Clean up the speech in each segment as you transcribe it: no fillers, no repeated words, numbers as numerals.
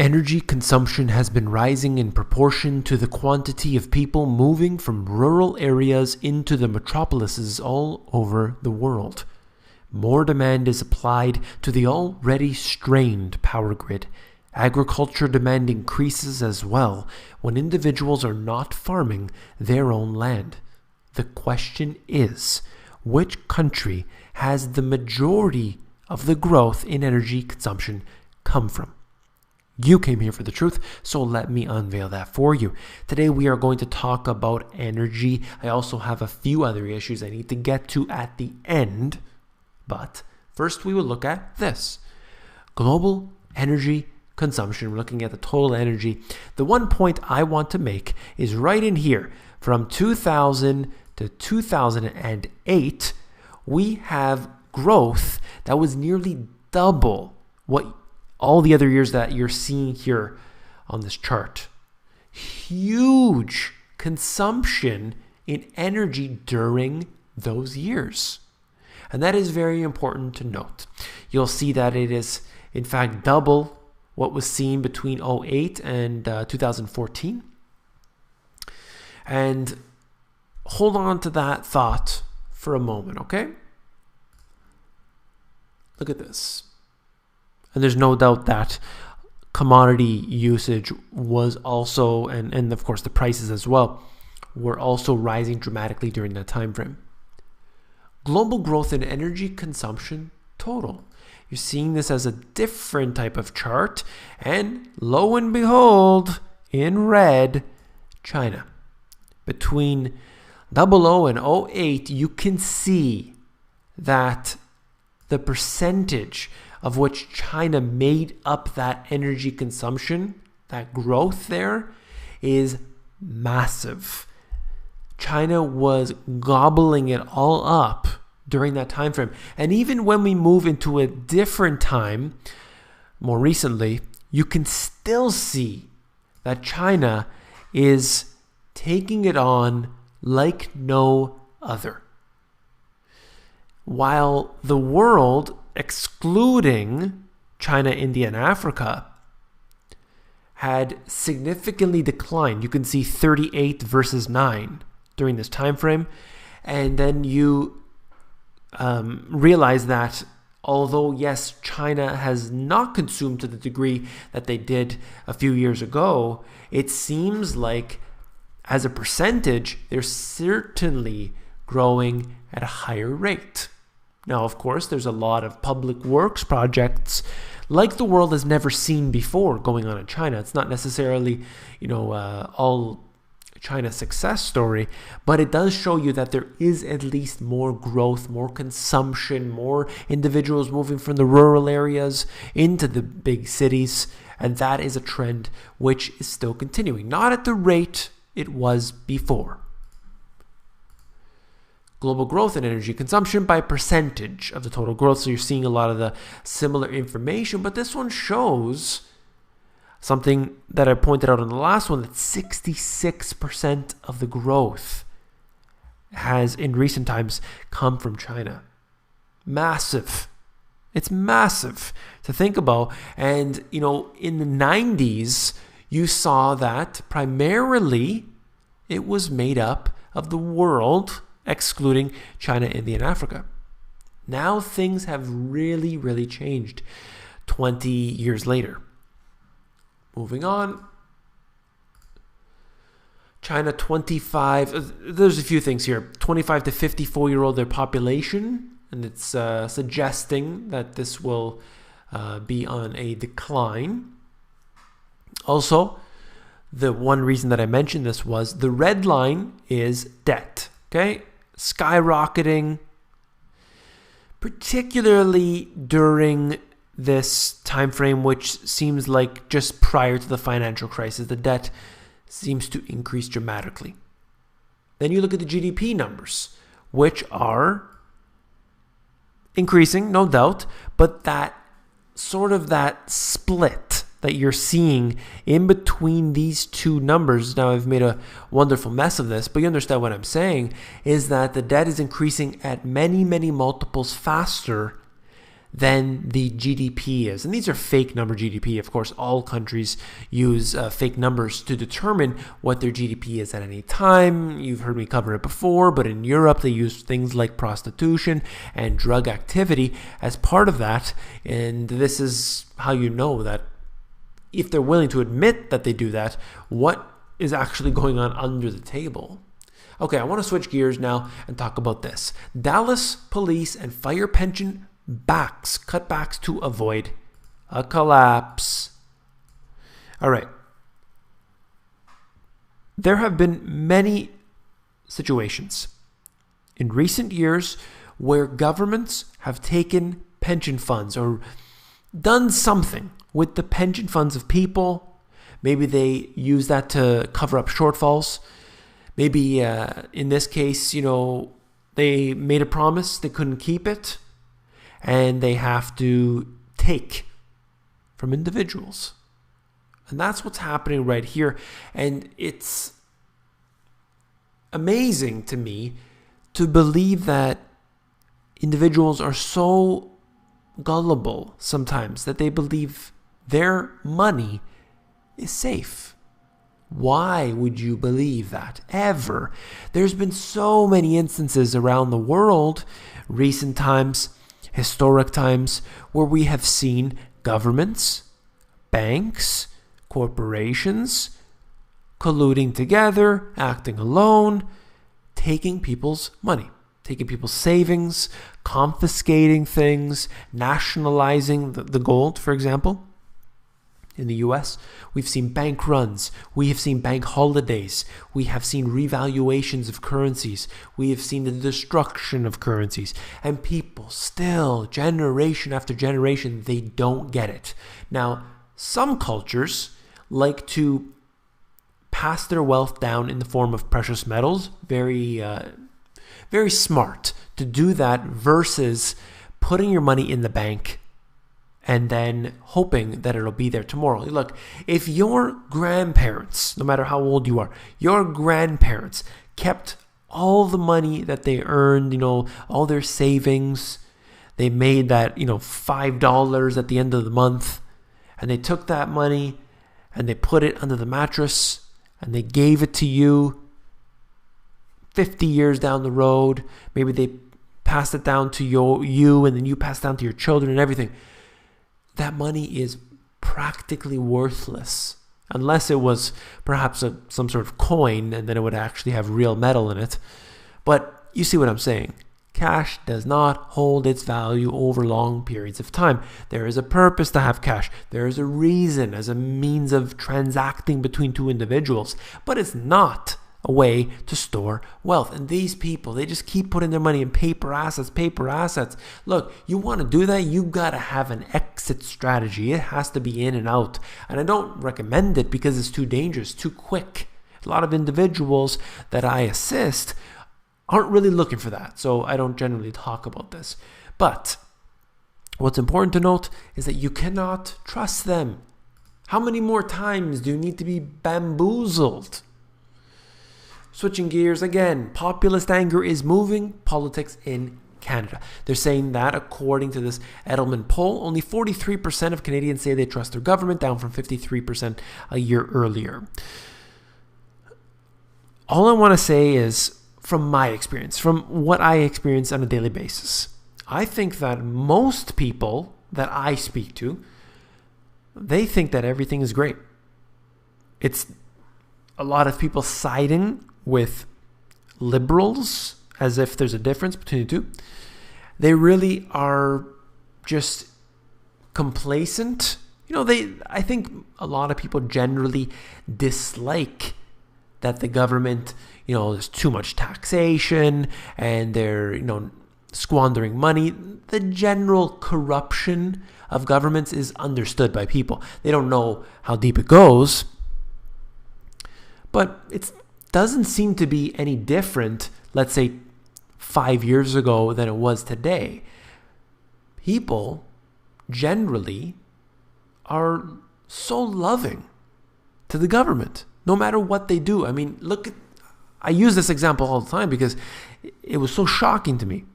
Energy consumption has been rising in proportion to the quantity of people moving from rural areas into the metropolises all over the world. More demand is applied to the already strained power grid. Agriculture demand increases as well when individuals are not farming their own land. The question is, which country has the majority of the growth in energy consumption come from? You came here for the truth, so let me unveil that for you. Today we are going to talk about energy. I also have a few other issues I need to get to at the end. But first we will look at this. Global energy consumption. We're looking at the total energy. The one point I want to make is right in here. From 2000 to 2008, we have growth that was nearly double what all the other years that you're seeing here on this chart. Huge consumption in energy during those years. And that is very important to note. You'll see that it is, in fact, double what was seen between 2008 and 2014. And hold on to that thought for a moment, okay? Look at this. And there's no doubt that commodity usage was also, and of course the prices as well, were also rising dramatically during that time frame. Global growth in energy consumption total. You're seeing this as a different type of chart, and lo and behold, in red, China. Between 00 and 08, you can see that the percentage of which China made up that energy consumption, that growth there, is massive. China was gobbling it all up during that time frame. And even when we move into a different time, more recently, you can still see that China is taking it on like no other. While the world, excluding China, India, and Africa, had significantly declined. You can see 38 versus 9 during this time frame. And then you realize that although, yes, China has not consumed to the degree that they did a few years ago, it seems like as a percentage, they're certainly growing at a higher rate. Now, of course, there's a lot of public works projects like the world has never seen before going on in China. It's not necessarily, all China's success story, but it does show you that there is at least more growth, more consumption, more individuals moving from the rural areas into the big cities. And that is a trend which is still continuing, not at the rate it was before. Global growth in energy consumption by percentage of the total growth. So you're seeing a lot of the similar information, but this one shows something that I pointed out in the last one, that 66% of the growth has in recent times come from China. Massive. It's massive to think about. And, in the 90s, you saw that primarily it was made up of the world, excluding China, India, and Africa. Now things have really, really changed 20 years later. Moving on. China 25, there's a few things here. 25 to 54-year-old, their population, and it's suggesting that this will be on a decline. Also, the one reason that I mentioned this was the red line is debt. Okay? Skyrocketing, particularly during this time frame, which seems like just prior to the financial crisis. The debt seems to increase dramatically. Then you look at the GDP numbers, which are increasing, no doubt, but that split that you're seeing in between these two numbers, now I've made a wonderful mess of this, but you understand what I'm saying, is that the debt is increasing at many, many multiples faster than the GDP is. And these are fake number GDP. Of course, all countries use fake numbers to determine what their GDP is at any time. You've heard me cover it before, but in Europe, they use things like prostitution and drug activity as part of that. And this is how you know that if they're willing to admit that they do that, what is actually going on under the table. Okay, I want to switch gears now and talk about this. Dallas police and fire pension cutbacks to avoid a collapse. All right. There have been many situations in recent years where governments have taken pension funds or done something with the pension funds of people. Maybe they use that to cover up shortfalls. Maybe in this case, they made a promise, they couldn't keep it, and they have to take from individuals. And that's what's happening right here. And it's amazing to me to believe that individuals are so gullible sometimes that they believe their money is safe. Why would you believe that? Ever? There's been so many instances around the world, recent times, historic times, where we have seen governments, banks, corporations colluding together, acting alone, taking people's money, taking people's savings, confiscating things, nationalizing the gold, for example. In the US, we've seen bank runs, we have seen bank holidays, we have seen revaluations of currencies, we have seen the destruction of currencies, and people still, generation after generation, they don't get it. Now, some cultures like to pass their wealth down in the form of precious metals, very smart to do that versus putting your money in the bank and then hoping that it'll be there tomorrow. Look, if your grandparents, no matter how old you are, your grandparents kept all the money that they earned, all their savings, they made that, $5 at the end of the month, and they took that money and they put it under the mattress and they gave it to you 50 years down the road. Maybe they passed it down to you and then you passed it down to your children and everything. That money is practically worthless unless it was perhaps some sort of coin and then it would actually have real metal in it. But you see what I'm saying. Cash does not hold its value over long periods of time. There is a purpose to have cash. There is a reason as a means of transacting between two individuals. But it's not a way to store wealth. And these people, they just keep putting their money in paper assets. Look, you want to do that, you got to have an exit strategy. It has to be in and out. And I don't recommend it because it's too dangerous, too quick. A lot of individuals that I assist aren't really looking for that. So I don't generally talk about this. But what's important to note is that you cannot trust them. How many more times do you need to be bamboozled? Switching gears again, populist anger is moving politics in Canada. They're saying that according to this Edelman poll, only 43% of Canadians say they trust their government, down from 53% a year earlier. All I want to say is, from my experience, from what I experience on a daily basis, I think that most people that I speak to, they think that everything is great. It's a lot of people siding with liberals as if there's a difference between the two. They really are just complacent. I think a lot of people generally dislike that the government, there's too much taxation and they're, squandering money. The general corruption of governments is understood by people. They don't know how deep it goes, but it doesn't seem to be any different, let's say, 5 years ago than it was today. People generally are so loving to the government, no matter what they do. I mean, I use this example all the time because it was so shocking to me.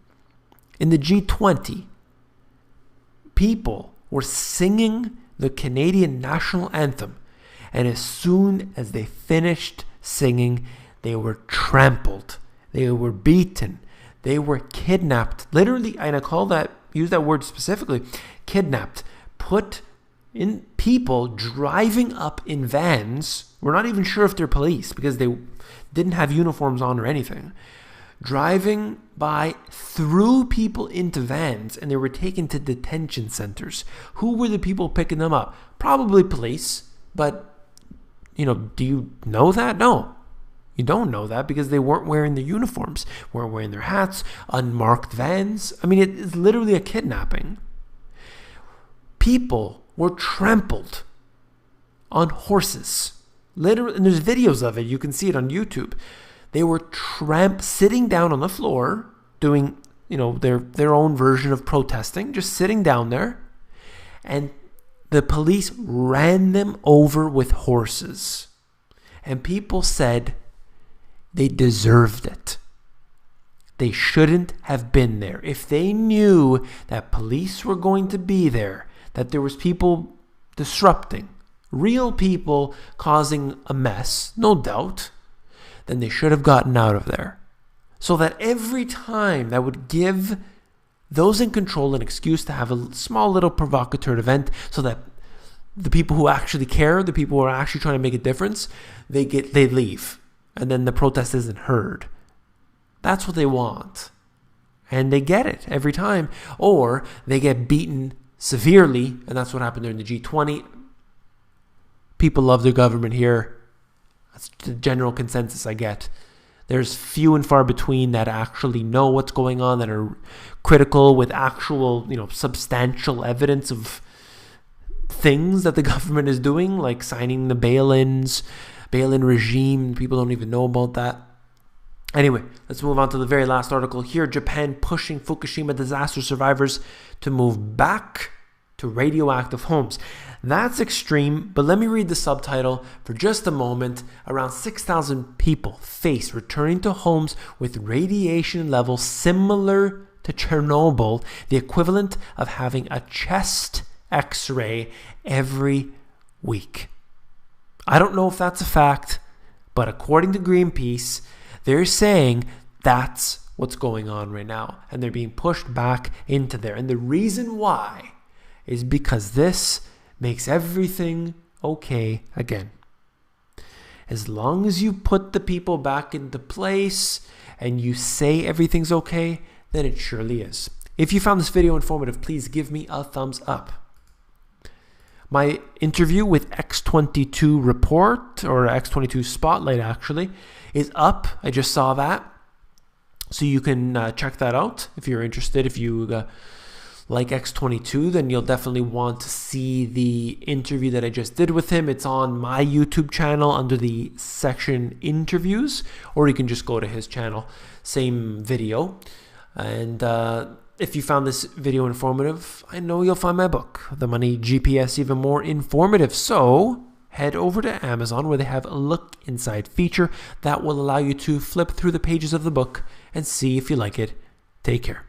In the G20, people were singing the Canadian national anthem, and as soon as they finished singing, they were trampled, they were beaten, they were kidnapped, literally, and use that word specifically, kidnapped, put in people driving up in vans. We're not even sure if they're police because they didn't have uniforms on or anything. Driving by, threw people into vans, and they were taken to detention centers. Who were the people picking them up? Probably police, but, do you know that? No. You don't know that because they weren't wearing their uniforms, weren't wearing their hats, unmarked vans. I mean, it's literally a kidnapping. People were trampled on horses. Literally, and there's videos of it. You can see it on YouTube. They were sitting down on the floor, doing, their own version of protesting, just sitting down there. And the police ran them over with horses. And people said they deserved it. They shouldn't have been there. If they knew that police were going to be there, that there was people disrupting, real people causing a mess, no doubt, then they should have gotten out of there. So that every time that would give those in control an excuse to have a small little provocateur event so that the people who actually care, the people who are actually trying to make a difference, they leave. And then the protest isn't heard. That's what they want. And they get it every time. Or they get beaten severely, and that's what happened during the G20. People love their government here. That's the general consensus I get. There's few and far between that actually know what's going on, that are critical with actual, substantial evidence of things that the government is doing, like signing the bail-in regime. People don't even know about that. Anyway, let's move on to the very last article here. Japan pushing Fukushima disaster survivors to move back to radioactive homes. That's extreme, but let me read the subtitle for just a moment. Around 6,000 people face returning to homes with radiation levels similar to Chernobyl, the equivalent of having a chest X-ray every week. I don't know if that's a fact, but according to Greenpeace, they're saying that's what's going on right now, and they're being pushed back into there. And the reason why is because this makes everything okay again. As long as you put the people back into place and you say everything's okay, then it surely is. If you found this video informative, please give me a thumbs up. My interview with X22 Report, or X22 Spotlight actually, is up. I just saw that. So you can check that out if you're interested. If you like X22, then you'll definitely want to see the interview that I just did with him. It's on my YouTube channel under the section interviews, or you can just go to his channel, same video. And if you found this video informative, I know you'll find my book, The Money GPS, even more informative. So head over to Amazon, where they have a look inside feature that will allow you to flip through the pages of the book and see if you like it. Take care.